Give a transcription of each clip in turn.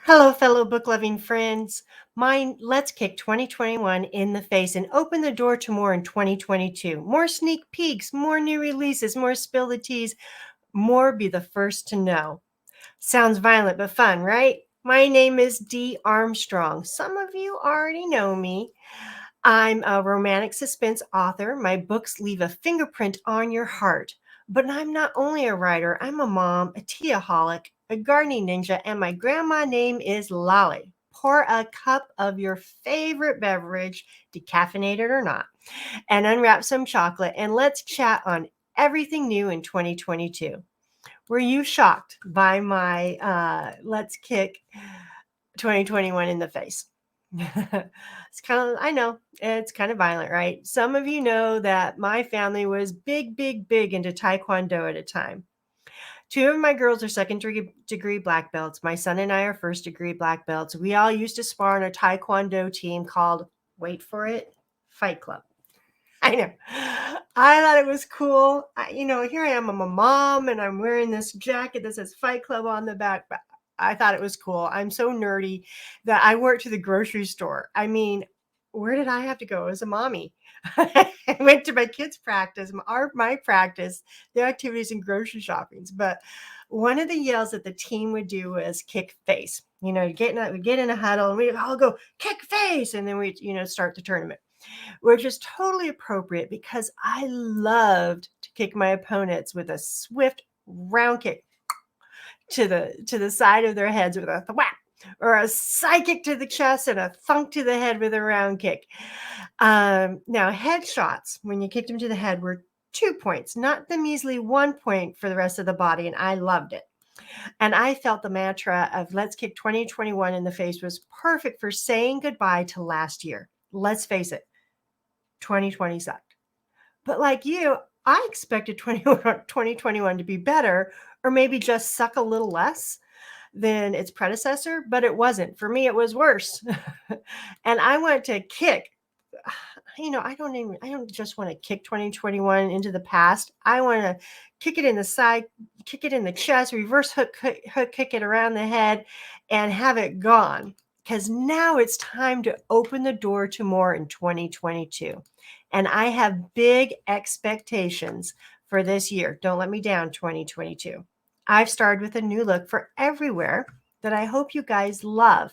Hello, fellow book loving friends. Let's kick 2021 in the face and open the door to more in 2022. More sneak peeks, more new releases, more spill the teas, more be the first to know. Sounds violent but fun, right? My name is Dee Armstrong. Some of you already know me. I'm a romantic suspense author. My books leave a fingerprint on your heart. But I'm not only a writer, I'm a mom, a tea-aholic, a gardening ninja, and my grandma name is Lolli. Pour a cup of your favorite beverage, decaffeinated or not, and unwrap some chocolate, and let's chat on everything new in 2022. Were you shocked by my let's kick 2021 in the face? It's kind of, I know it's kind of violent, right? Some of you know that my family was big into Taekwondo at a time. Two of my girls are second degree black belts. My son and I are first degree black belts. We all used to spar on a Taekwondo team called, wait for it, Fight Club. I know. I thought it was cool. Here I am. I'm a mom and I'm wearing this jacket that says Fight Club on the back. But I thought it was cool. I'm so nerdy that I wore it to the grocery store. I mean, where did I have to go as a mommy? I went to my kids' practice, my practice, their activities and grocery shoppings. But one of the yells that the team would do was kick face. We'd get in a huddle and we'd all go kick face. And then we'd, start the tournament, which is totally appropriate because I loved to kick my opponents with a swift round kick to the side of their heads with a thwap, or a side kick to the chest and a thunk to the head with a round kick. Now, headshots, when you kicked them to the head, were 2 points, not the measly 1 point for the rest of the body, and I loved it. And I felt the mantra of let's kick 2021 in the face was perfect for saying goodbye to last year. Let's face it, 2020 sucked. But like you, I expected 2021 to be better, or maybe just suck a little less than its predecessor, but it wasn't. For me, it was worse. And I want to kick. I don't just want to kick 2021 into the past. I want to kick it in the side, kick it in the chest, reverse hook kick it around the head, and have it gone. Because now it's time to open the door to more in 2022. And I have big expectations for this year. Don't let me down, 2022. I've started with a new look for everywhere that I hope you guys love.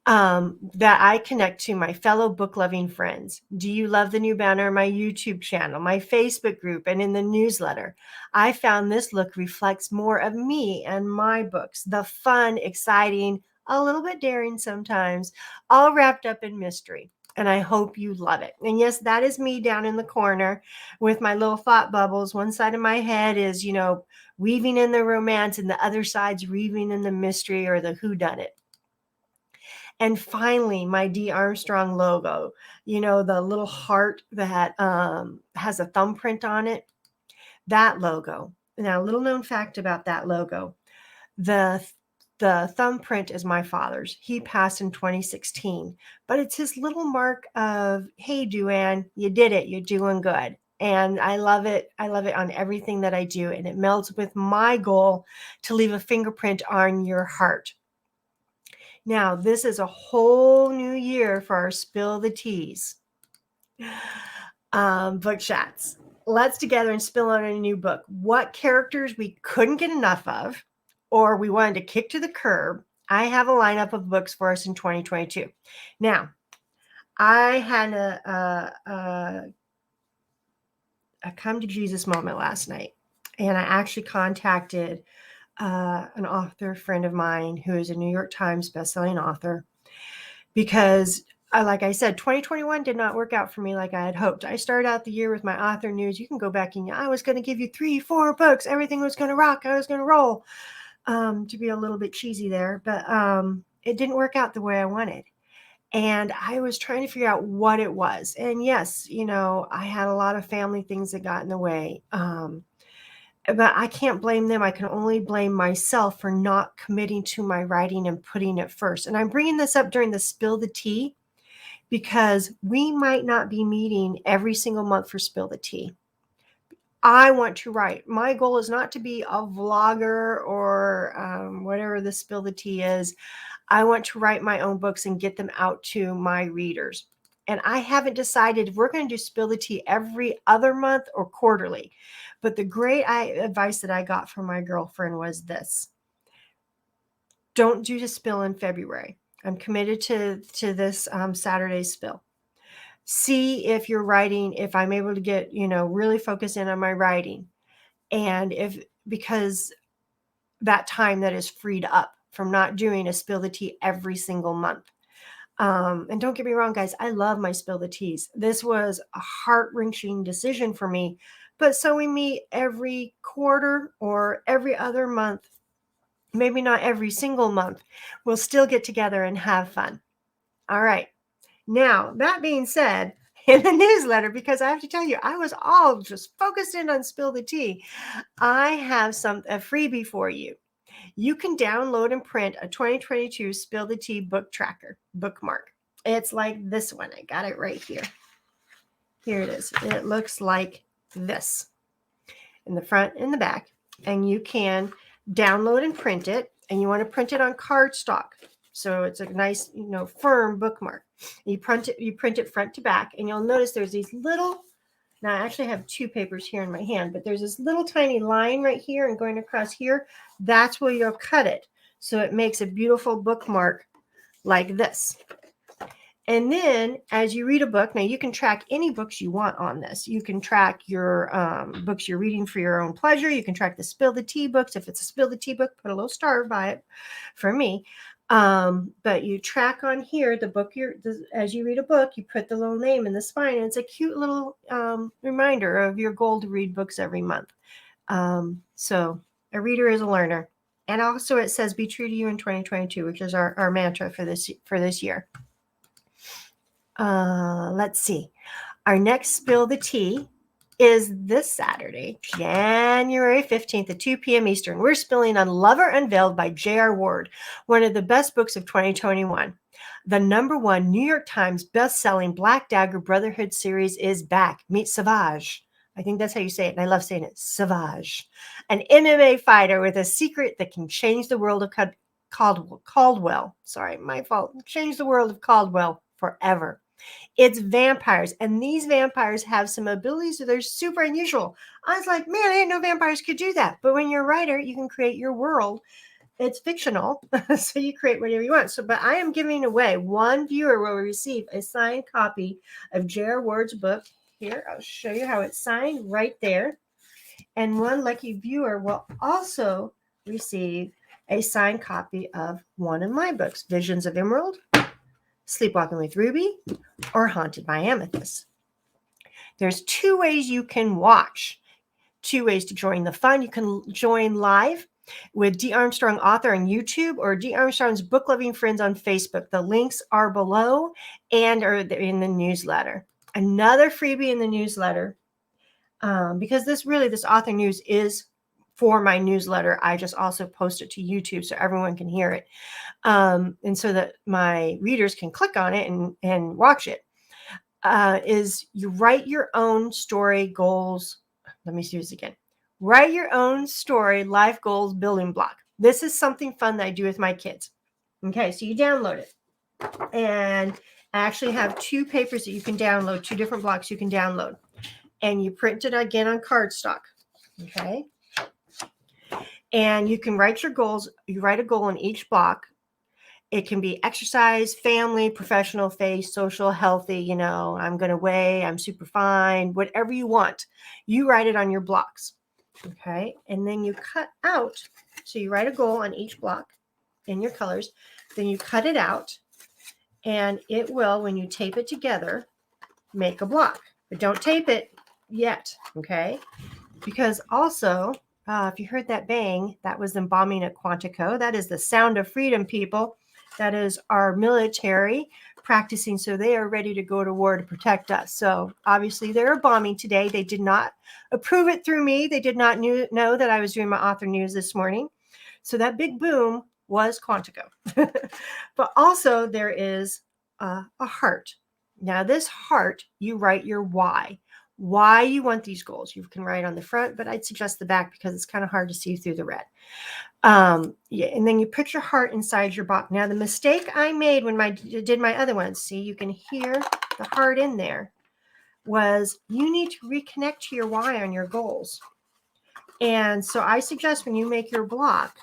That I connect to my fellow book loving friends. Do you love the new banner on my YouTube channel, my Facebook group, and in the newsletter? I found this look reflects more of me and my books, the fun, exciting, a little bit daring sometimes, all wrapped up in mystery. And I hope you love it. And yes, that is me down in the corner with my little thought bubbles. One side of my head is, weaving in the romance, and the other side's weaving in the mystery or the whodunit. And finally, my Dee Armstrong logo, the little heart that has a thumbprint on it, that logo. Now, a little known fact about that logo, the thumbprint is my father's. He passed in 2016, but it's his little mark of, hey, Duane, you did it. You're doing good. And I love it. I love it on everything that I do. And it melds with my goal to leave a fingerprint on your heart. Now, this is a whole new year for our Spill the Teas book chats. Let's together and spill on a new book. What characters we couldn't get enough of, or we wanted to kick to the curb. I have a lineup of books for us in 2022. Now, I had a come to Jesus moment last night, and I actually contacted an author friend of mine who is a New York Times bestselling author, because like I said, 2021 did not work out for me like I had hoped. I started out the year with my author news. You can go back and I was going to give you 3-4 books. Everything was going to rock. I was going to roll, to be a little bit cheesy there, but it didn't work out the way I wanted. And I was trying to figure out what it was. And yes, I had a lot of family things that got in the way. But I can't blame them. I can only blame myself for not committing to my writing and putting it first. And I'm bringing this up during the Spill the Tea because we might not be meeting every single month for Spill the Tea. I want to write. My goal is not to be a vlogger or whatever whatever the spill the tea is. I want to write my own books and get them out to my readers. And I haven't decided if we're going to do spill the tea every other month or quarterly. But the great advice that I got from my girlfriend was this: don't do the spill in February. I'm committed to this Saturday spill. See if you're writing, if I'm able to get, really focus in on my writing. And because that time that is freed up from not doing a spill the tea every single month. And don't get me wrong, guys, I love my spill the teas. This was a heart-wrenching decision for me, but so we meet every quarter or every other month, maybe not every single month. We'll still get together and have fun. All right. Now, that being said, in the newsletter, because I have to tell you, I was all just focused in on spill the tea, I have a freebie for you. You can download and print a 2022 Spill the Tea book tracker bookmark. It's like this one. I got it right here. Here it is. It looks like this in the front and the back. And you can download and print it. And you want to print it on cardstock. So it's a nice, firm bookmark. You print it front to back. And you'll notice there's these little, now I actually have two papers here in my hand, but there's this little tiny line right here and going across here. That's where you'll cut it. So it makes a beautiful bookmark like this. And then as you read a book, now you can track any books you want on this. You can track your books you're reading for your own pleasure. You can track the spill the tea books. If it's a spill the tea book, put a little star by it for me. But you track on here the book as you read a book, you put the little name in the spine, and it's a cute little reminder of your goal to read books every month. So a reader is a learner. And also it says be true to you in 2022, which is our mantra for this year. Let's see. Our next spill the tea is this Saturday, January 15th at 2 p.m. Eastern. We're spilling on Lover Unveiled by J.R. Ward, one of the best books of 2021. The #1 New York Times best-selling Black Dagger Brotherhood series is back. Meet Savage. I think that's how you say it, and I love saying it. Savage. An MMA fighter with a secret that can change the world of Caldwell. Sorry, my fault. Change the world of Caldwell forever. It's vampires, and these vampires have some abilities that are super unusual. I was like, man, I didn't know vampires could do that. But when you're a writer, you can create your world. It's fictional, so you create whatever you want. But I am giving away, one viewer will receive a signed copy of J.R. Ward's book. Here, I'll show you how it's signed right there. And one lucky viewer will also receive a signed copy of one of my books, Visions of Emerald, Sleepwalking with Ruby, or Haunted by Amethyst. There's 2 ways you can watch, 2 ways to join the fun. You can join live with Dee Armstrong, author, on YouTube, or Dee Armstrong's Book Loving Friends on Facebook. The links are below and are in the newsletter. Another freebie in the newsletter, because this author news is for my newsletter. I just also post it to YouTube so everyone can hear it. And so that my readers can click on it and watch it, is you write your own story goals. Let me do this again. Write your own story, life goals, building block. This is something fun that I do with my kids. Okay, so you download it. And I actually have 2 papers that you can download, 2 different blocks you can download. And you print it again on cardstock. Okay. And you can write your goals. You write a goal in each block. It can be exercise, family, professional, faith, social, healthy, I'm going to weigh, I'm super fine, whatever you want. You write it on your blocks. Okay. And then you cut out. So you write a goal on each block in your colors. Then you cut it out. And it will, when you tape it together, make a block. But don't tape it yet. Okay. Because also, if you heard that bang, that was them bombing at Quantico. That is the sound of freedom, people. That is our military practicing, so they are ready to go to war to protect us. So obviously they're bombing today. They did not approve it through me. They did not know that I was doing my author news this morning. So that big boom was Quantico. But also there is a heart. Now this heart, you write your why. why you want these goals. You can write on the front, but I'd suggest the back because it's kind of hard to see through the red. Yeah, and then you put your heart inside your box. Now, the mistake I made when I did my other ones, see, you can hear the heart in there, was you need to reconnect to your why on your goals. And so I suggest when you make your block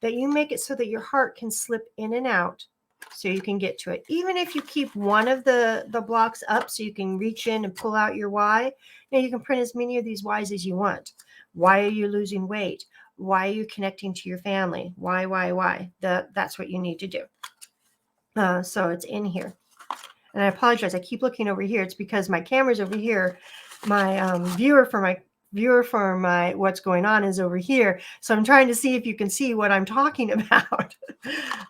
that you make it so that your heart can slip in and out so you can get to it. Even if you keep one of the blocks up so you can reach in and pull out your why, now you can print as many of these whys as you want. Why are you losing weight? Why are you connecting to your family? Why? That's what you need to do. So it's in here. And I apologize. I keep looking over here. It's because my camera's over here. My viewer for my what's going on is over here. So I'm trying to see if you can see what I'm talking about.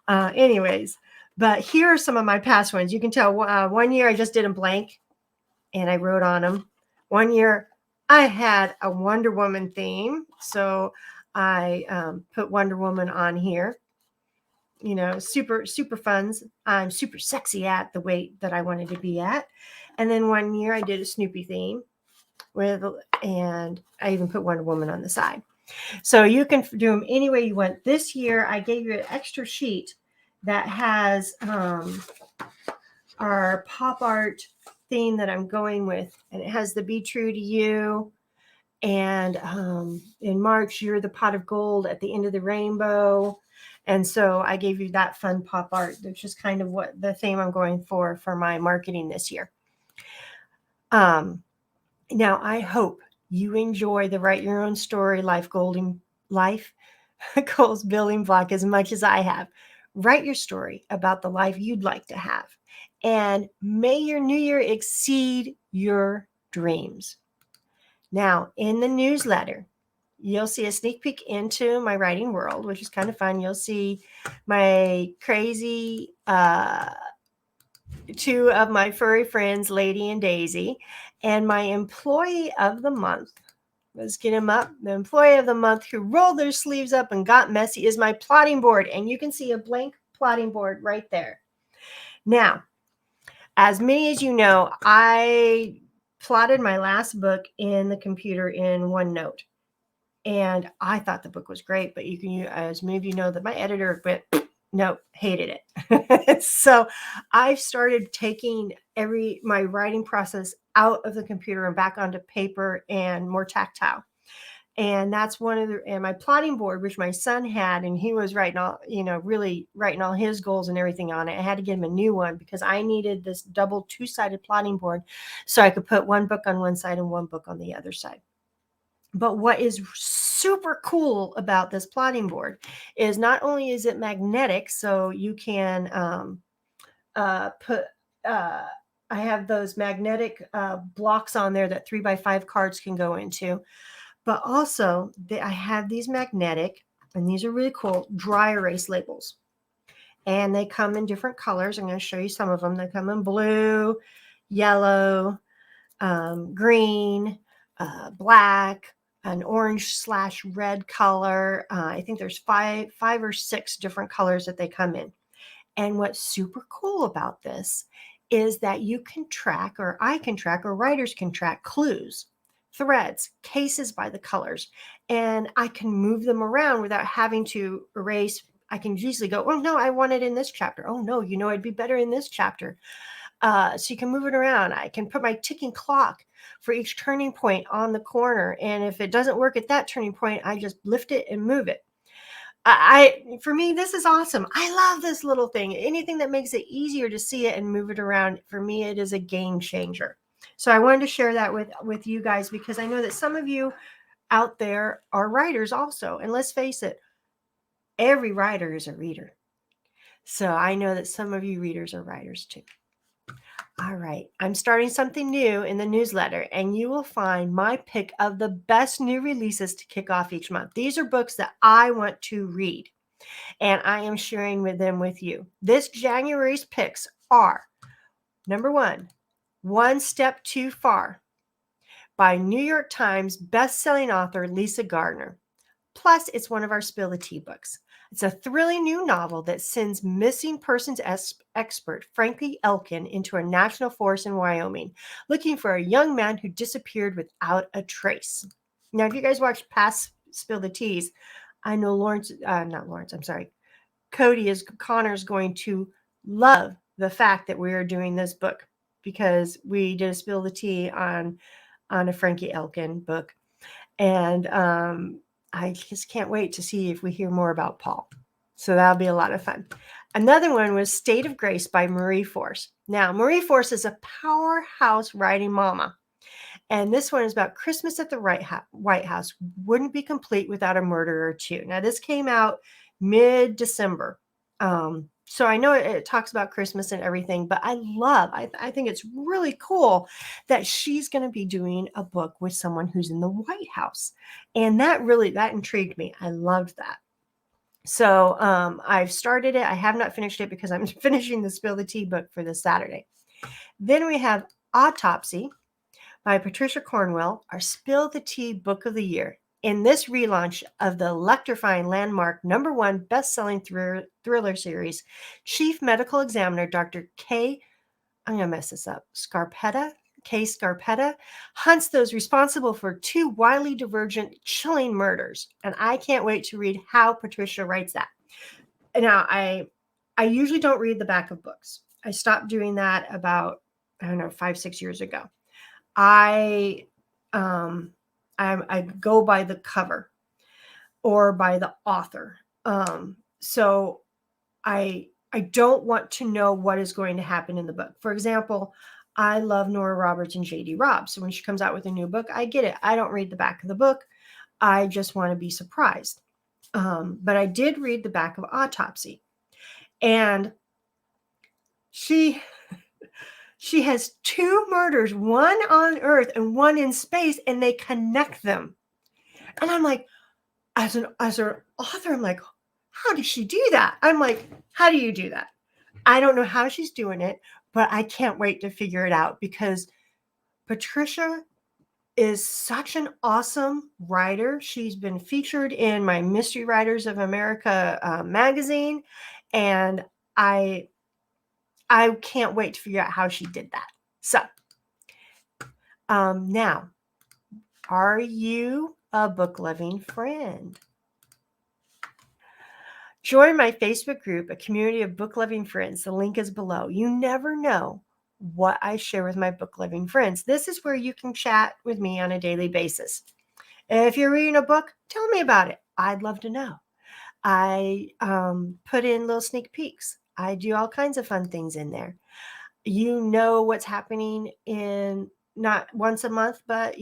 Anyways, but here are some of my past ones. You can tell one year I just did a blank and I wrote on them. One year I had a Wonder Woman theme. So I put Wonder Woman on here. You know, super fun. I'm super sexy at the weight that I wanted to be at. And then one year I did a Snoopy theme and I even put Wonder Woman on the side. So you can do them any way you want. This year I gave you an extra sheet that has our pop art theme that I'm going with, and it has the Be True to You. And in March, you're the pot of gold at the end of the rainbow. And so I gave you that fun pop art, which is kind of what the theme I'm going for my marketing this year. Now, I hope you enjoy the Write Your Own Story Life Goals Building Block as much as I have. Write your story about the life you'd like to have. And may your new year exceed your dreams. Now, in the newsletter, you'll see a sneak peek into my writing world, which is kind of fun. You'll see my crazy two of my furry friends, Lady and Daisy, and my employee of the month. Let's get him up. The employee of the month who rolled their sleeves up and got messy is my plotting board. And you can see a blank plotting board right there. Now, as many as you know, I plotted my last book in the computer in OneNote. And I thought the book was great, but as many of you know, that my editor went, no, hated it. So I've started taking my writing process out of the computer and back onto paper and more tactile. And that's and my plotting board, which my son had, and he was really writing all his goals and everything on it. I had to get him a new one because I needed this double two-sided plotting board so I could put one book on one side and one book on the other side. But what is super cool about this plotting board is not only is it magnetic, so you can I have those magnetic blocks on there that 3x5 cards can go into. But also, I have these magnetic, and these are really cool, dry erase labels. And they come in different colors. I'm going to show you some of them. They come in blue, yellow, green, black, an orange/red color. I think there's five or six different colors that they come in. And what's super cool about this is that you can track, or I can track, or writers can track clues, threads, cases by the colors, and I can move them around without having to erase. I can easily go, oh no, I want it in this chapter. Oh no, it'd be better in this chapter. So you can move it around. I can put my ticking clock for each turning point on the corner, and if it doesn't work at that turning point, I just lift it and move it. For me, this is awesome. I love this little thing. Anything that makes it easier to see it and move it around, for me, it is a game changer. So I wanted to share that with you guys because I know that some of you out there are writers also. And let's face it, every writer is a reader. So I know that some of you readers are writers too. All right, I'm starting something new in the newsletter, and you will find my pick of the best new releases to kick off each month. These are books that I want to read, and I am sharing them with you. This January's picks are, number One Step Too Far by New York Times bestselling author Lisa Gardner. Plus, it's one of our Spill the Tea books. It's a thrilling new novel that sends missing persons expert Frankie Elkin into a national forest in Wyoming, looking for a young man who disappeared without a trace. Now, if you guys watched past Spill the Teas, I know Connor's going to love the fact that we are doing this book, because we did a Spill the Tea on a Frankie Elkin book. And I just can't wait to see if we hear more about Paul. So that'll be a lot of fun. Another one was State of Grace by Marie Force. Now, Marie Force is a powerhouse writing mama. And this one is about Christmas at the White House wouldn't be complete without a murder or two. Now, this came out mid-December. So I know it talks about Christmas and everything, but I think it's really cool that she's going to be doing a book with someone who's in the White House. And that intrigued me. I loved that. So I've started it. I have not finished it because I'm finishing the Spill the Tea book for this Saturday. Then we have Autopsy by Patricia Cornwell, our Spill the Tea book of the year. In this relaunch of the electrifying landmark #1 best-selling thriller series, Chief Medical Examiner Dr. K. I'm going to mess this up. Scarpetta hunts those responsible for 2 widely divergent, chilling murders. And I can't wait to read how Patricia writes that. Now, I usually don't read the back of books. I stopped doing that about, 5-6 years ago. I go by the cover or by the author. So I don't want to know what is going to happen in the book. For example, I love Nora Roberts and J.D. Robb. So when she comes out with a new book, I get it. I don't read the back of the book. I just want to be surprised. But I did read the back of Autopsy. And she has 2 murders, one on Earth and one in space, and they connect them. And I'm like, as an author, I'm like, how does she do that? I'm like, how do you do that? I don't know how she's doing it, but I can't wait to figure it out, because Patricia is such an awesome writer. She's been featured in my Mystery Writers of America magazine, and I can't wait to figure out how she did that. So now, are you a book-loving friend? Join my Facebook group, a community of book-loving friends. The link is below. You never know what I share with my book-loving friends. This is where you can chat with me on a daily basis. If you're reading a book, tell me about it. I'd love to know. I put in little sneak peeks. I do all kinds of fun things in there. You know what's happening in not once a month, but,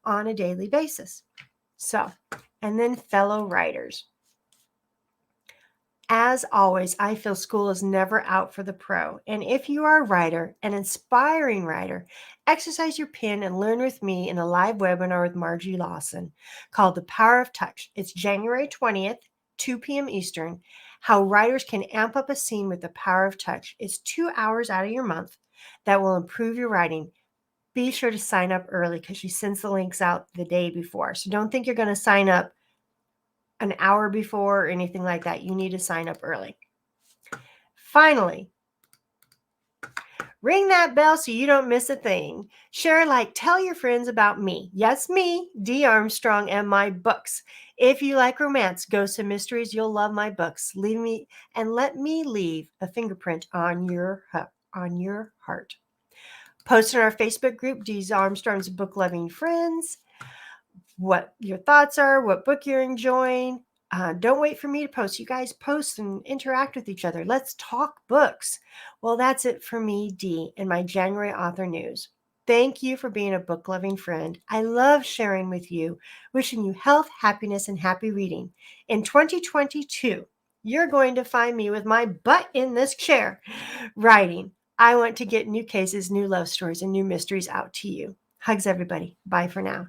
on a daily basis. So, and then fellow writers. As always, I feel school is never out for the pro. And if you are a writer, an inspiring writer, exercise your pen and learn with me in a live webinar with Margie Lawson called The Power of Touch. It's January 20th, 2 p.m. Eastern. How writers can amp up a scene with the power of touch. It's 2 hours out of your month that will improve your writing. Be sure to sign up early, because she sends the links out the day before. So don't think you're going to sign up an hour before or anything like that. You need to sign up early. Finally, ring that bell so you don't miss a thing. Share, tell your friends about me. Yes, me, Dee Armstrong, and my books. If you like romance, ghosts, and mysteries, you'll love my books. Let me leave a fingerprint on your heart. Post in our Facebook group, Dee Armstrong's Book Loving Friends, what your thoughts are, what book you're enjoying. Don't wait for me to post. You guys post and interact with each other. Let's talk books. Well, that's it for me, Dee, and my January author news. Thank you for being a book-loving friend. I love sharing with you, wishing you health, happiness, and happy reading. In 2022, you're going to find me with my butt in this chair, writing. I want to get new cases, new love stories, and new mysteries out to you. Hugs, everybody. Bye for now.